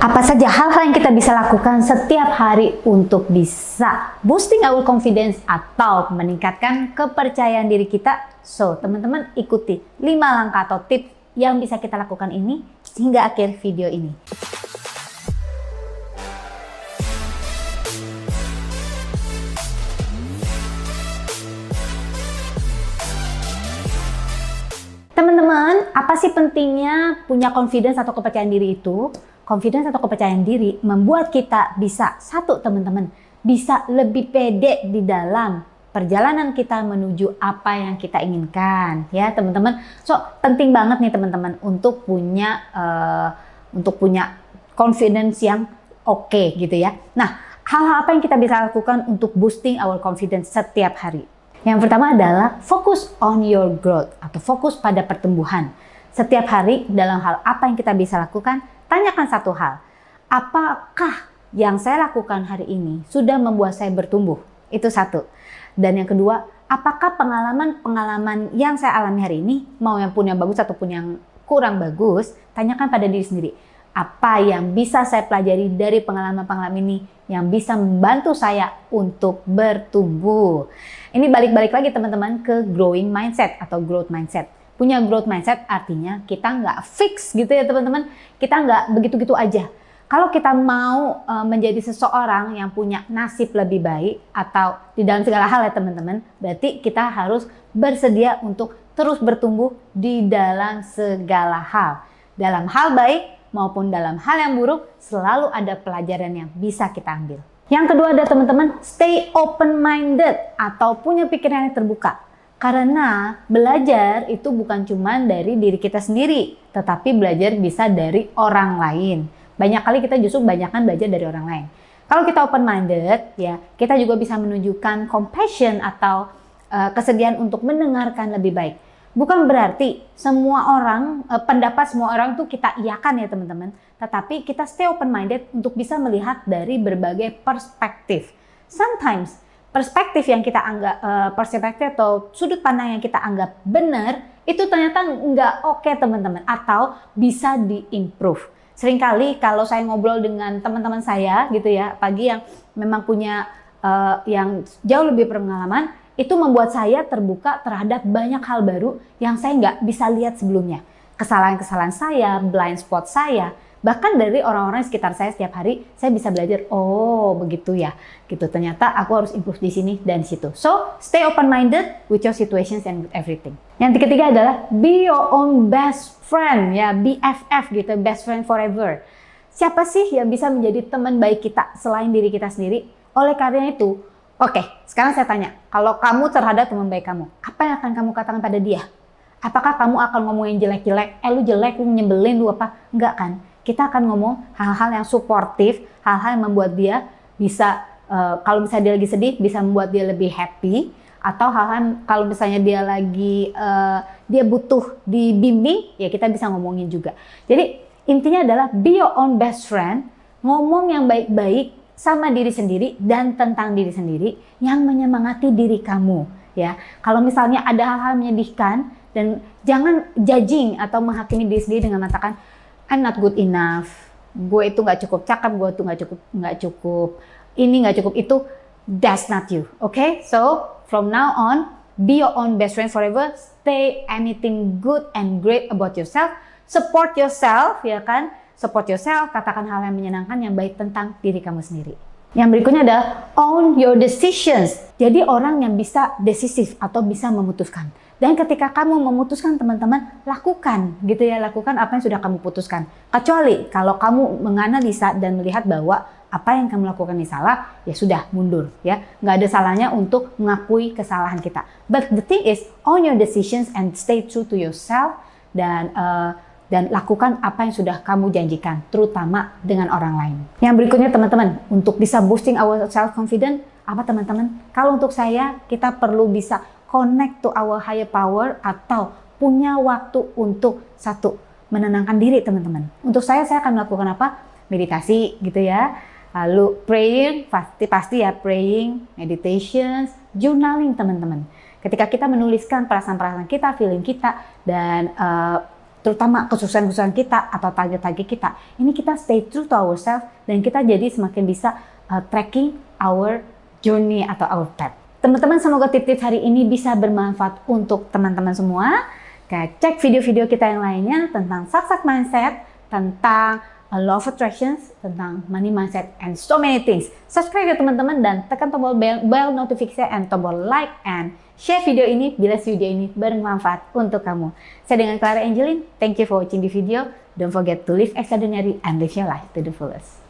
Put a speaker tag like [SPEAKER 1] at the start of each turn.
[SPEAKER 1] Apa saja hal-hal yang kita bisa lakukan setiap hari untuk bisa boosting our confidence atau meningkatkan kepercayaan diri kita? So, teman-teman ikuti 5 langkah atau tips yang bisa kita lakukan ini hingga akhir video ini. Teman-teman, apa sih pentingnya punya confidence atau kepercayaan diri itu? Confidence atau kepercayaan diri membuat kita bisa, satu teman-teman, bisa lebih pede di dalam perjalanan kita menuju apa yang kita inginkan, ya teman-teman. So, penting banget nih teman-teman untuk punya confidence yang oke gitu ya. Nah, hal-hal apa yang kita bisa lakukan untuk boosting our confidence setiap hari? Yang pertama adalah fokus on your growth atau fokus pada pertumbuhan. Setiap hari dalam hal apa yang kita bisa lakukan, tanyakan satu hal. Apakah yang saya lakukan hari ini sudah membuat saya bertumbuh? Itu satu. Dan yang kedua, apakah pengalaman-pengalaman yang saya alami hari ini, mau yang pun yang bagus ataupun yang kurang bagus, tanyakan pada diri sendiri. Apa yang bisa saya pelajari dari pengalaman-pengalaman ini yang bisa membantu saya untuk bertumbuh? Ini balik-balik lagi teman-teman ke growing mindset atau growth mindset. Punya growth mindset artinya kita nggak fix gitu ya teman-teman. Kita nggak begitu-gitu aja. Kalau kita mau menjadi seseorang yang punya nasib lebih baik atau di dalam segala hal ya teman-teman, berarti kita harus bersedia untuk terus bertumbuh di dalam segala hal. Dalam hal baik maupun dalam hal yang buruk, selalu ada pelajaran yang bisa kita ambil. Yang kedua ada teman-teman, stay open-minded atau punya pikiran yang terbuka. Karena belajar itu bukan cuma dari diri kita sendiri, tetapi belajar bisa dari orang lain. Banyak kali kita justru banyakkan belajar dari orang lain. Kalau kita open-minded, ya kita juga bisa menunjukkan compassion atau kesediaan untuk mendengarkan lebih baik. Bukan berarti semua orang, pendapat semua orang tuh kita iyakan ya teman-teman. Tetapi kita stay open-minded untuk bisa melihat dari berbagai perspektif. Sometimes, perspektif yang kita anggap, perspektif atau sudut pandang yang kita anggap benar, itu ternyata nggak oke teman-teman. Atau bisa di-improve. Seringkali kalau saya ngobrol dengan teman-teman saya gitu ya, pagi yang memang punya yang jauh lebih berpengalaman, itu membuat saya terbuka terhadap banyak hal baru yang saya nggak bisa lihat sebelumnya. Kesalahan-kesalahan saya, blind spot saya, bahkan dari orang-orang sekitar saya setiap hari, saya bisa belajar, oh begitu ya, gitu. Ternyata aku harus improve di sini dan situ. So, stay open-minded with your situations and with everything. Yang ketiga adalah be your own best friend, ya BFF gitu, best friend forever. Siapa sih yang bisa menjadi teman baik kita selain diri kita sendiri? Oleh karena itu, oke, sekarang saya tanya, kalau kamu terhadap teman baik kamu, apa yang akan kamu katakan pada dia? Apakah kamu akan ngomongin jelek-jelek, lu jelek, lu nyebelin, lu apa? Enggak kan? Kita akan ngomong hal-hal yang suportif, hal-hal yang membuat dia bisa, kalau misalnya dia lagi sedih, bisa membuat dia lebih happy, atau hal-hal kalau misalnya dia lagi, dia butuh dibimbing, ya kita bisa ngomongin juga. Jadi intinya adalah be your own best friend, ngomong yang baik-baik, sama diri sendiri dan tentang diri sendiri yang menyemangati diri kamu ya. Kalau misalnya ada hal-hal menyedihkan dan jangan judging atau menghakimi diri sendiri dengan mengatakan I'm not good enough, gue itu nggak cukup cakep, gue itu nggak cukup ini, nggak cukup itu. That's not you, okay? So from now on, be your own best friend forever. Stay anything good and great about yourself. Support yourself, ya kan? Support yourself, katakan hal yang menyenangkan yang baik tentang diri kamu sendiri. Yang berikutnya adalah own your decisions. Jadi orang yang bisa decisif atau bisa memutuskan. Dan ketika kamu memutuskan teman-teman, lakukan gitu ya, lakukan apa yang sudah kamu putuskan. Kecuali kalau kamu menganalisa dan melihat bahwa apa yang kamu lakukan ini salah, ya sudah mundur ya. Nggak ada salahnya untuk mengakui kesalahan kita. But the thing is, own your decisions and stay true to yourself dan lakukan apa yang sudah kamu janjikan, terutama dengan orang lain. Yang berikutnya teman-teman, untuk bisa boosting our self-confidence, apa teman-teman? Kalau untuk saya, kita perlu bisa connect to our higher power atau punya waktu untuk satu, menenangkan diri teman-teman. Untuk saya akan melakukan apa? Meditasi gitu ya. Lalu praying, pasti ya praying, meditations, journaling teman-teman. Ketika kita menuliskan perasaan-perasaan kita, feeling kita, dan terutama kesuksesan kita atau target-target kita, ini kita stay true to ourselves dan kita jadi semakin bisa tracking our journey atau our path. Teman-teman, semoga tips-tips hari ini bisa bermanfaat untuk teman-teman semua. Cek video-video kita yang lainnya tentang success mindset, tentang law of attraction, tentang money mindset, and so many things. Subscribe ya teman-teman dan tekan tombol bell notification and tombol like and share video ini bila video ini bermanfaat untuk kamu. Saya dengan Clara Angeline, thank you for watching the video. Don't forget to live extraordinary and live your life to the fullest.